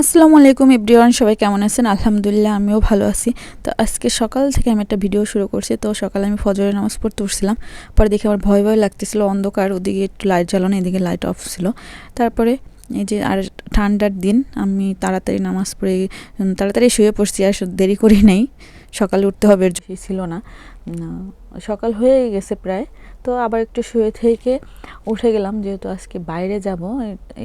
আসসালামু আলাইকুম এভরিওয়ান, সবাই কেমন আছেন? আলহামদুলিল্লাহ আমিও ভালো আছি। তো আজকে সকাল থেকে আমি একটা ভিডিও শুরু করছি। তো সকালে আমি ফজরের নামাজ পড়তে উঠছিলাম, পরে দেখে আমার ভয় ভয় লাগতেছিল, অন্ধকার, ওদিকে একটু লাইট জ্বালানো, এদিকে লাইট অফ ছিল। তারপরে এই যে আর ঠান্ডার দিন আমি তাড়াতাড়ি নামাজ পড়ে তাড়াতাড়ি শুয়ে পড়ছি, আর দেরি করি নাই, সকালে উঠতে হবে এর ছিল না, সকাল হয়ে গেছে প্রায়। তো আবার একটু শুয়ে থেকে উঠে গেলাম, যেহেতু আজকে বাইরে যাব।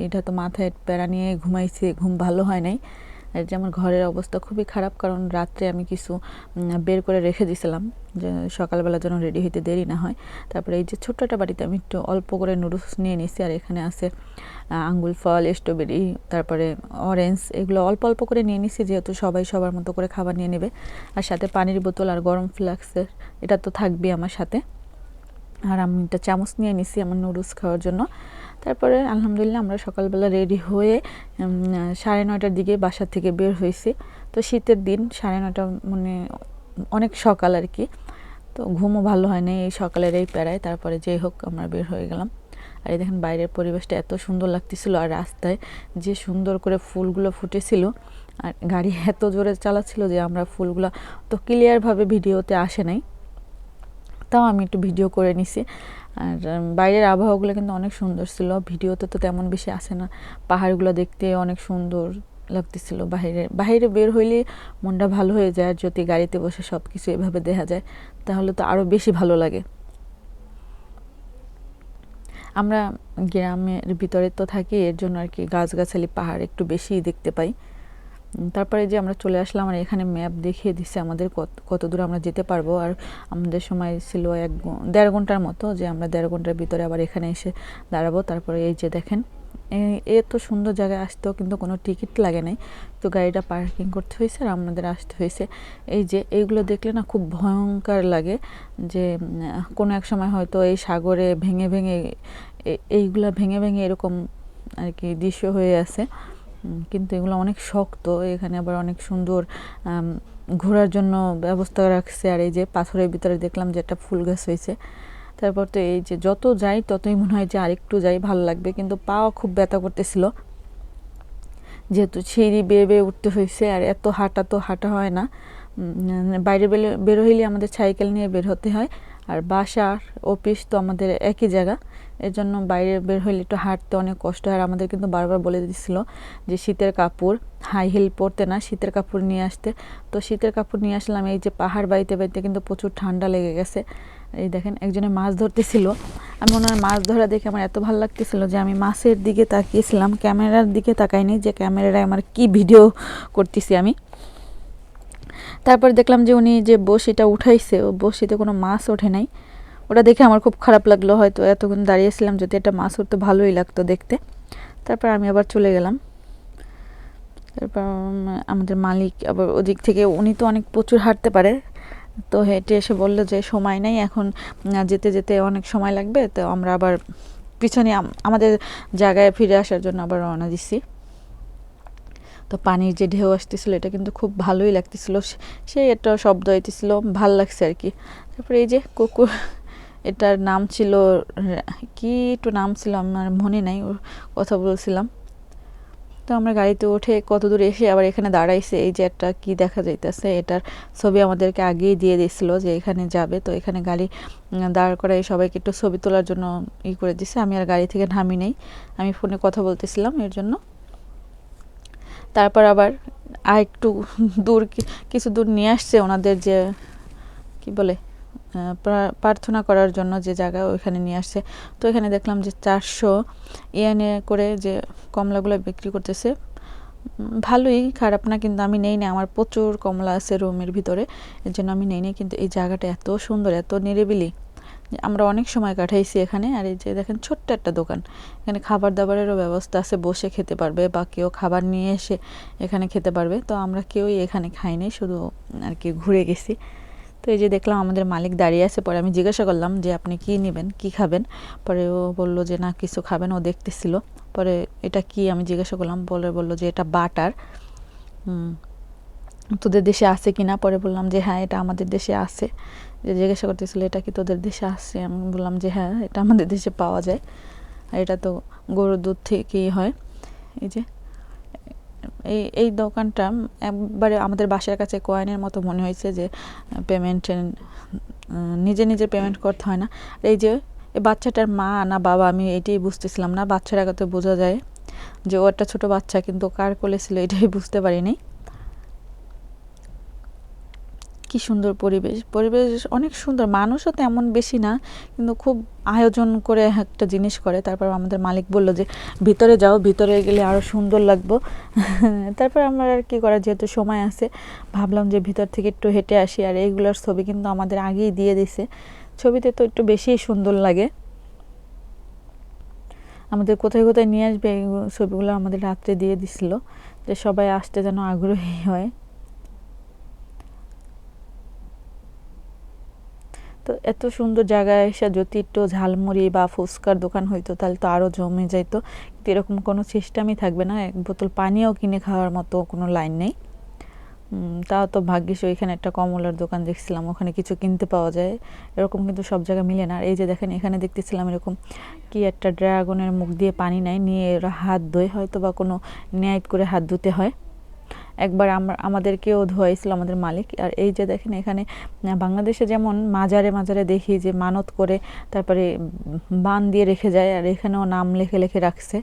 এটা তো মাথায় প্যারা নিয়ে ঘুমাইছি, ঘুম ভালো হয় নাই। যে আমার ঘরের অবস্থা খুবই খারাপ, কারণ রাত্রে আমি কিছু বের করে রেখে দিয়েছিলাম যে সকালবেলা যেন রেডি হইতে দেরি না হয়। তারপরে এই যে ছোট্ট একটা বাড়িতে আমি একটু অল্প করে নুডলস নিয়ে নিছি, আর এখানে আছে আঙ্গুল ফল, স্ট্রবেরি, তারপরে অরেঞ্জ, এগুলো অল্প অল্প করে নিয়ে নিছি, যেহেতু সবাই সবার মতো করে খাবার নিয়ে নেবে। আর সাথে পানির বোতল আর গরম ফ্লাক্সের এটা তো থাকবেই আমার সাথে। আর আমি একটা চামচ নিয়ে নিছি আমার নুডলস খাওয়ার জন্য। তারপরে আলহামদুলিল্লাহ আমরা সকালবেলা রেডি হয়ে 9:30টার দিকে বাসা থেকে বের হয়েছি। তো শীতের দিন 9:30 মানে অনেক সকাল আর কি। তো ঘুমও ভালো হয় না এই সকালের এই প্যারায়। তারপরে যেই হোক আমরা বের হয়ে গেলাম। আর এই দেখেন বাইরের পরিবেশটা এত সুন্দর লাগতেছিল, আর রাস্তায় যে সুন্দর করে ফুলগুলো ফুটেছিল, আর গাড়ি এত জোরে চালাচ্ছিল যে আমরা ফুলগুলো তো ক্লিয়ারভাবে ভিডিওতে আসে নাই, তাও আমি একটু ভিডিও করে নিছি। আর বাইরের আবহাওয়াগুলো কিন্তু অনেক সুন্দর ছিল, ভিডিওতে তো তেমন বেশি আসে না। পাহাড়গুলো দেখতে অনেক সুন্দর লাগতেছিল। বাইরে বের হইলে মনটা ভালো হয়ে যায়, আর যদি গাড়িতে বসে সব কিছু এভাবে দেখা যায় তাহলে তো আরও বেশি ভালো লাগে। আমরা গ্রামের ভিতরে তো থাকি, এর জন্য আর কি গাছগাছালি পাহাড় একটু বেশিই দেখতে পাই। তারপরে যে আমরা চলে আসলাম, আর এখানে ম্যাপ দেখিয়ে দিচ্ছে আমাদের কত দূর আমরা যেতে পারবো। আর আমাদের সময় ছিল 1.5 ঘন্টার মতো, যে আমরা 1.5 ঘন্টার ভিতরে আবার এখানে এসে দাঁড়াবো। তারপরে এই যে দেখেন এত সুন্দর জায়গায় আসতেও কিন্তু কোনো টিকিট লাগে নাই, তো গাড়িটা পার্কিং করতে হয়েছে আর আমাদের আসতে হয়েছে। এই যে এইগুলো দেখলে না খুব ভয়ঙ্কর লাগে, যে কোনো এক সময় হয়তো এই সাগরে ভেঙে ভেঙে এইগুলা ভেঙে ভেঙে এরকম আর কি দৃশ্য হয়ে আছে। কিন্তু এগুলো অনেক শক্ত। এখানে আবার অনেক সুন্দর ঘোরার জন্য ব্যবস্থা রাখছে। আর এই যে পাথরের ভিতরে দেখলাম যে একটা ফুল গাছ হয়েছে। তারপর তো এই যে যত যাই ততই মনে হয় যে আরেকটু যাই, ভালো লাগবে, কিন্তু পাও খুব ব্যথা করতেছিল, যেহেতু সিঁড়ি বেয়ে বেয়ে উঠতে হয়েছে। আর এত হাঁটা তো হাঁটা হয় না, বাইরে বের হইলে আমাদের সাইকেল নিয়ে বের হতে হয়। আর বাসা অফিস তো আমাদের একই জায়গা, এর জন্য বাইরে বের হইলে একটু হাঁটতে অনেক কষ্ট হয়। আর আমাদের কিন্তু বারবার বলে দিচ্ছিল যে শীতের কাপড়, হাই হিল পরতে না, শীতের কাপড় নিয়ে আসতে। তো শীতের কাপড় নিয়ে আসলাম। এই যে পাহাড় বাইতে বাইতে কিন্তু প্রচুর ঠান্ডা লেগে গেছে। এই দেখেন একজনে মাছ ধরতেছিল, আমি ওনার মাছ ধরা দেখে আমার এত ভালো লাগতেছিল যে আমি মাছের দিকে তাকিয়েছিলাম, ক্যামেরার দিকে তাকাইনি যে ক্যামেরায় আমার কি ভিডিও করতেছি আমি। তারপর দেখলাম যে উনি যে বড়শিটা উঠাইছে, ও বড়শিতে কোনো মাছ ওঠে নাই। ওটা দেখে আমার খুব খারাপ লাগলো, হয়তো এতক্ষণ দাঁড়িয়েছিলাম, যদি একটা মাছ উঠতো ভালোই লাগতো দেখতে। তারপর আমি আবার চলে গেলাম। তারপর আমাদের মালিক আবার ওদিক থেকে, উনি তো অনেক প্রচুর হাঁটতে পারে, তো হেঁটে এসে বললো যে সময় নেই এখন, যেতে যেতে অনেক সময় লাগবে। তো আমরা আবার পিছনে আমাদের জায়গায় ফিরে আসার জন্য আবার রওনা দিছি। তো পানির যে ঢেউ আসতেছিল এটা কিন্তু খুব ভালোই লাগতেছিল, সেই একটা শব্দ হইতেছিল, ভাল লাগছে আর কি। তারপরে এই যে কুকুর, এটার নাম ছিল কি একটু নাম ছিল আমার মনে নাই, ওর কথা বলছিলাম। তো আমরা গাড়িতে উঠে কত দূর এসে আবার এখানে দাঁড়াইছে। এই যে একটা কি দেখা যাইতেছে, এটার ছবি আমাদেরকে আগেই দিয়ে দিয়েছিল যে এখানে যাবে। তো এখানে গাড়ি দাঁড় করাই সবাইকে একটু ছবি তোলার জন্য করে দিছে। আমি আর গাড়ি থেকে নামি নেই, আমি ফোনে কথা বলতেছিলাম এর জন্য। তারপর আবার আর একটু দূর, কিছু দূর নিয়ে আসছে ওনাদের যে কি বলে প্রার্থনা করার জন্য যে জায়গা, ওইখানে নিয়ে আসছে। তো এখানে দেখলাম যে 400 ইয়েনে করে যে কমলাগুলো বিক্রি করতেছে, ভালোই, খারাপ না, কিন্তু আমি নেই না, আমার প্রচুর কমলা আছে রুমের ভিতরে, এর জন্য আমি নেই। কিন্তু এই জায়গাটা এত সুন্দর, এত নিরিবিলি, আমরা অনেক সময় কাটাইছি এখানে। আর এই যে দেখেন ছোট্ট একটা দোকান, এখানে খাবার দাবারেরও ব্যবস্থা আছে, বসে খেতে পারবে বা কেউ খাবার নিয়ে এসে এখানে খেতে পারবে। তো আমরা কেউই এখানে খাইনি, শুধু আর কি ঘুরে গেছি। তো এই যে দেখলাম আমাদের মালিক দাঁড়িয়ে আছে, পরে আমি জিজ্ঞাসা করলাম যে আপনি কি নেবেন, কি খাবেন। পরে ও বললো যে না কিছু খাবেন, ও দেখতেছিল। পরে এটা কি আমি জিজ্ঞাসা করলাম, বললো যে এটা বাটার, তোদের দেশে আছে কি না। পরে বললাম যে হ্যাঁ এটা আমাদের দেশে আছে। যে জিজ্ঞাসা করতেছিল এটা কি তোদের দেশে আছে, আমি বললাম যে হ্যাঁ এটা আমাদের দেশে পাওয়া যায়, আর এটা তো গরুর দুধ থেকেই হয়। এই যে এই দোকানটা একবারে আমাদের বাসার কাছে কয়েনের মতো মনে হয়েছে, যে পেমেন্টের নিজে নিজে পেমেন্ট করতে হয় না। এই যে এই বাচ্চাটার মা না বাবা আমি এটাই বুঝতেছিলাম না, বাচ্চার আগে তো বোঝা যায় যে ও একটা ছোটো বাচ্চা, কিন্তু কার কোলে ছিল এটাই বুঝতে পারিনি। কি সুন্দর পরিবেশ, পরিবেশ অনেক সুন্দর, মানুষও তেমন বেশি না, কিন্তু খুব আয়োজন করে একটা জিনিস করে। তারপর আমাদের মালিক বলল যে ভিতরে যাও, ভিতরে গেলে আরও সুন্দর লাগবো। তারপর আমরা আর কি করা, যেহেতু সময় আছে ভাবলাম যে ভিতর থেকে একটু হেঁটে আসি। আর এইগুলোর ছবি কিন্তু আমাদের আগেই দিয়ে দিছে, ছবিতে তো একটু বেশিই সুন্দর লাগে। আমাদের কোথায় কোথায় নিয়ে আসবে এই ছবিগুলো আমাদের রাত্রে দিয়ে দিছিল, যে সবাই আসতে যেন আগ্রহী হয়। তো এত সুন্দর জায়গায় এসে যদি একটু ঝালমুড়ি বা ফুচকার দোকান হইতো তাহলে তো আরও জমে যাইতো, কিন্তু এরকম কোনো সিস্টেমই থাকবে না। এক বোতল পানিও কিনে খাওয়ার মতো কোনো লাইন নেই। তাও তো ভাগ্যিস ওইখানে একটা কমলার দোকান দেখছিলাম, ওখানে কিছু কিনতে পাওয়া যায়, এরকম কিন্তু সব জায়গায় মিলে না। আর এই যে দেখেন এখানে দেখতেছিলাম এরকম কি একটা ড্রাগনের মুখ দিয়ে পানি নেয়, নিয়ে এরা হাত ধোয়, হয়তো বা কোনো ন্যায় করে হাত ধুতে হয়। একবার আমাদেরকেও ধোয়াইছিল আমাদের মালিক। আর এই যে দেখেন এখানে বাংলাদেশে যেমন মাজারে মাজারে দেখি যে মানত করে তারপরে বান দিয়ে রেখে যায়, আর এখানেও নাম লিখে লিখে রাখছে,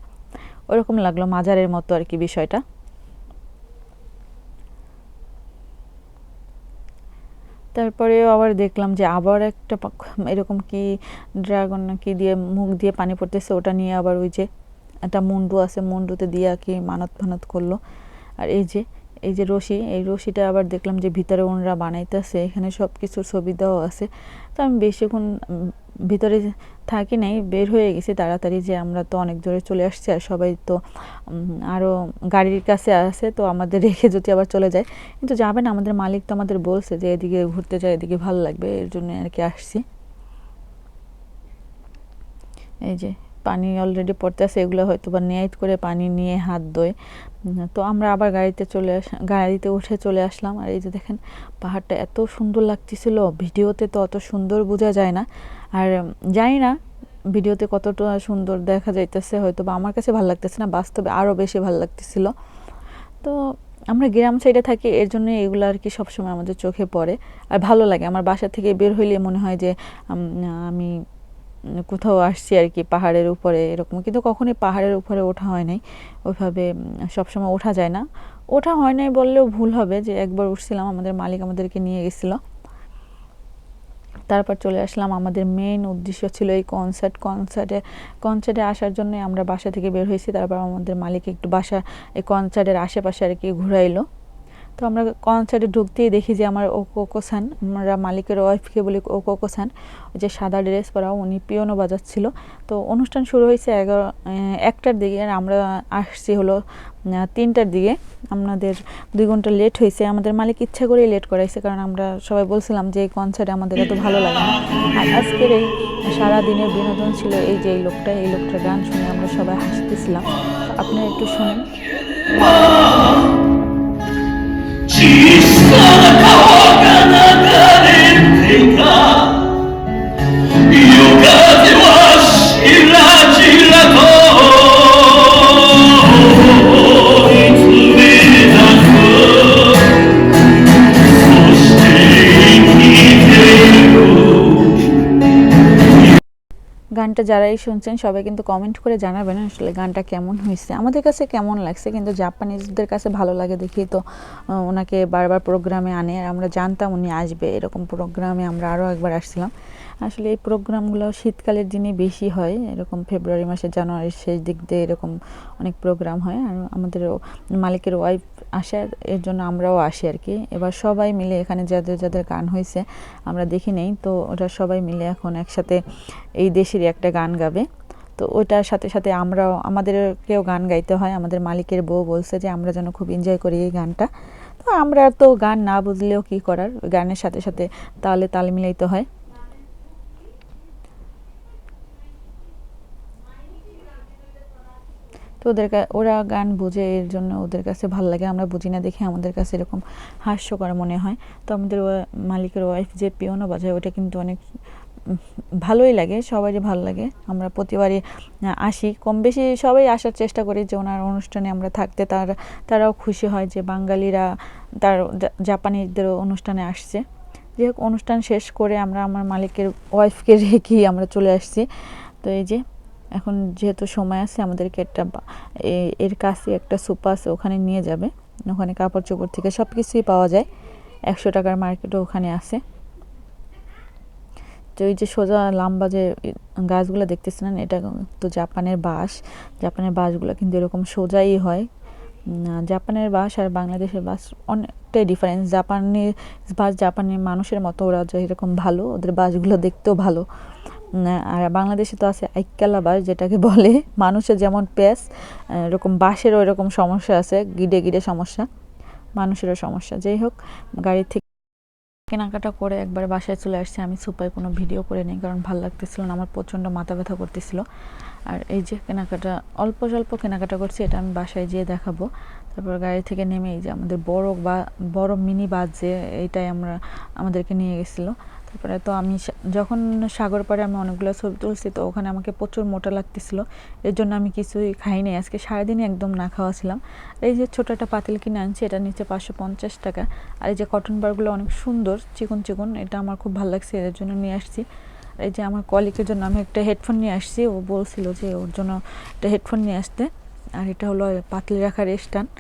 ওরকম লাগলো মাজারের মতো আর কি বিষয়টা। তারপরেও আবার দেখলাম যে আবার একটা এরকম কি ড্রাগন না কি দিয়ে মুখ দিয়ে পানি পড়তেছে, ওটা নিয়ে আবার ওই যে একটা মুন্ডু আছে, মুন্ডুতে দিয়ে কি মানত ফানত করলো। আর এই যে রশি, এই রশিটা আবার দেখলাম যে ভিতরে ওনারা বানাইতেছে, এখানে সব কিছুর ছবি দেওয়া আছে। তো আমি বেশিক্ষণ ভিতরে থাকি নাই, বের হয়ে গেছি তাড়াতাড়ি, যে আমরা তো অনেক জোরে চলে আসছি, আর সবাই তো আরও গাড়ির কাছে আছে, তো আমাদের রেখে যদি আবার চলে যায়, কিন্তু যাবে না, আমাদের মালিক তো আমাদের বলছে যে এদিকে ঘুরতে যায়, এদিকে ভালো লাগবে, এর জন্য আর কি আসছি। এই যে পানি অলরেডি পড়তেছে, এগুলো হয়তো বা নেট করে পানি নিয়ে হাত ধোয়। তো আমরা আবার গাড়িতে উঠে চলে আসলাম। আর এই যে দেখেন পাহাড়টা এত সুন্দর লাগতেছিল, ভিডিওতে তো অত সুন্দর বোঝা যায় না, আর জানি না ভিডিওতে কতটা সুন্দর দেখা যাইতেছে, হয়তো বা আমার কাছে ভালো লাগতেছে না, বাস্তবে আরও বেশি ভালো লাগতেছিল। তো আমরা গ্রাম সাইডে থাকি, এর জন্য এগুলো আর কি সবসময় আমাদের চোখে পড়ে, আর ভালো লাগে। আমার বাসা থেকে বের হইলে মনে হয় যে আমি কোথাও আসছি আর কি, পাহাড়ের উপরে এরকম, কিন্তু কখনোই পাহাড়ের উপরে ওঠা হয় নাই ওইভাবে, সবসময় ওঠা যায় না। ওঠা হয় নাই বললেও ভুল হবে, যে একবার উঠছিলাম, আমাদের মালিক আমাদেরকে নিয়ে গেছিলো। তারপর চলে আসলাম, আমাদের মেইন উদ্দেশ্য ছিল এই কনসার্টে আসার জন্য আমরা বাসা থেকে বের হয়েছি। তারপর আমাদের মালিক একটু এই কনসার্টের আশেপাশে আর কি ঘুরাইলো। তো আমরা কনসার্টে ঢুকতেই দেখি যে আমার কোকোসান, আমরা মালিকের ওয়াইফকে বলি কোকোসান, ওই যে সাদা ড্রেস পরা, উনি পিয়ানো বাজাচ্ছিল। তো অনুষ্ঠান শুরু হয়েছে 1টার দিকে, আর আমরা আসছি হলো 3টার দিকে, আমাদের 2 ঘন্টা লেট হয়েছে। আমাদের মালিক ইচ্ছা করেই লেট করাইছে, কারণ আমরা সবাই বলছিলাম যে এই কনসার্টে আমাদের এত ভালো লাগে না। আর আজকের এই সারাদিনের বিনোদন ছিল এই যে এই লোকটার গান শুনে আমরা সবাই হাসতেছিলাম। আপনারা একটু শুনেন। গানটা যারাই শুনছেন সবাই কিন্তু কমেন্ট করে জানাবেন আসলে গানটা কেমন হয়েছে, আমাদের কাছে কেমন লাগছে। কিন্তু জাপানিজদের কাছে ভালো লাগে দেখি তো ওনাকে বারবার প্রোগ্রামে আনে, আর আমরা জানতাম উনি আসবে, এরকম প্রোগ্রামে আমরা আরও একবার আসছিলাম। আসলে এই প্রোগ্রামগুলো শীতকালের দিনে বেশি হয়, এরকম ফেব্রুয়ারি মাসে, জানুয়ারির শেষ দিক দিয়ে এরকম অনেক প্রোগ্রাম হয়। আর আমাদের মালিকের ওয়াইফ আসে, এর জন্য আমরাও আসি আর কি। এবার সবাই মিলে এখানে যাদের যাদের গান হয়েছে আমরা দেখি নেই, তো ওরা সবাই মিলে এখন একসাথে এই দেশেরই একটা গান গাবে। তো ওইটার সাথে সাথে আমাদেরকেও গান গাইতে হয়। আমাদের মালিকের বউ বলছে যে আমরা যেন খুব এনজয় করি এই গানটা। তো আমরা তো গান না বুঝলেও কি করার, গানের সাথে সাথে তাল মিলাইতে হয়। তো ওরা গান বুঝে, এর জন্য ওদের কাছে ভালো লাগে, আমরা বুঝি না দেখে আমাদের কাছে এরকম হাস্যকর মনে হয়। তো আমাদের মালিকের ওয়াইফ যে পিয়ানো বাজায় ওটা কিন্তু অনেক ভালোই লাগে, সবারই ভালো লাগে। আমরা প্রতিবারই আসি, কম বেশি সবাই আসার চেষ্টা করি যে ওনার অনুষ্ঠানে আমরা থাকতে, তারাও খুশি হয় যে বাঙালিরা তার জাপানিদের অনুষ্ঠানে আসছে। যাই হোক, অনুষ্ঠান শেষ করে আমরা আমার মালিকের ওয়াইফকে রেখেই আমরা চলে আসছি। তো এই যে এখন যেহেতু সময় আছে, আমাদেরকে এর কাছে একটা সুপা আছে, ওখানে নিয়ে যাবে। ওখানে কাপড় চোপড় থেকে সব কিছুই পাওয়া যায়, 100 টাকার মার্কেটও ওখানে আছে। তো এই যে সোজা লম্বা যে গাছগুলো দেখতেছিলেন, এটা তো জাপানের বাঁশগুলো কিন্তু এরকম সোজাই হয়। জাপানের বাঁশ আর বাংলাদেশের বাঁশ অনেকটাই ডিফারেন্স। জাপানি মানুষের মতো, ওরা যে এরকম ভালো, ওদের বাঁশগুলো দেখতেও ভালো। আর বাংলাদেশে তো আছে আইক্যালা বাঁশ, যেটাকে বলে মানুষের যেমন প্যাঁচ, এরকম বাঁশেরও এরকম সমস্যা আছে, গিডে সমস্যা, মানুষেরও সমস্যা। যাই হোক, গাড়ি থেকে কেনাকাটা করে একবার বাসায় চলে আসছে। আমি সুপায় কোনো ভিডিও করে নিই, কারণ ভালো লাগতেছিল না, আমার প্রচণ্ড মাথা ব্যথা করতেছিল। আর এই যে কেনাকাটা, অল্প স্বল্প কেনাকাটা করছি, এটা আমি বাসায় যেয়ে দেখাবো। তারপর গাড়ি থেকে নেমে এই যে আমাদের বড় মিনি বাস, যে এইটাই আমাদেরকে নিয়ে গেছিলো। তারপরে তো আমি যখন সাগর পাড়ে আমি অনেকগুলো ছবি তুলছি, তো ওখানে আমাকে প্রচুর মোটা লাগতেছিল, এর জন্য আমি কিছুই খাইনি আজকে, সারাদিনই একদম না খাওয়া ছিলাম। এই যে ছোটো একটা পাতিল কিনে আনছি, এটা নিচে 550 টাকা। আর এই যে কটন বারগুলো অনেক সুন্দর, চিকন, এটা আমার খুব ভালো লাগছে, এর জন্য নিয়ে আসছি। এই যে আমার কলিগের জন্য আমি একটা হেডফোন নিয়ে আসছি, ও বলছিল যে ওর জন্য একটা হেডফোন নিয়ে আসতে। আর এটা হলো পাতিল রাখার স্ট্যান্ড।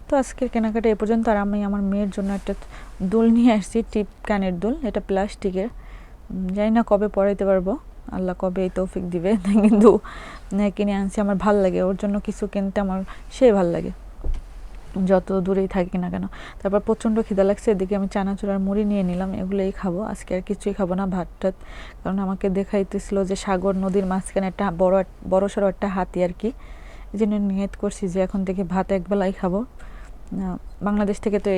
তো আজকের কেনাকাটা এ পর্যন্ত। আর আমি আমার মেয়ের জন্য একটা দুল নিয়ে আসছি, টিপ কানের দুল, এটা প্লাস্টিকের। জানি না কবে পরাইতে পারবো, আল্লাহ কবে এই তৌফিক দিবে, কিন্তু কিনে আনছি। আমার ভাল লাগে, ওর জন্য কিছু কিনতে আমার ভাল লাগে, যত দূরেই থাকি না কেন। তারপর প্রচণ্ড খিদা লাগছে, এদিকে আমি চানাচুর আর মুড়ি নিয়ে নিলাম, এগুলোই খাবো আজকে, আর কিছুই খাবো না, ভাত টাত। কারণ আমাকে দেখাইতেছিল যে সাগর নদীর মাঝখানে একটা বড় সড়ো একটা হাতি আর কি, এই জন্য নিয়ত করছি যে এখন থেকে ভাত একবেলাই খাবো। বাংলাদেশ থেকে তো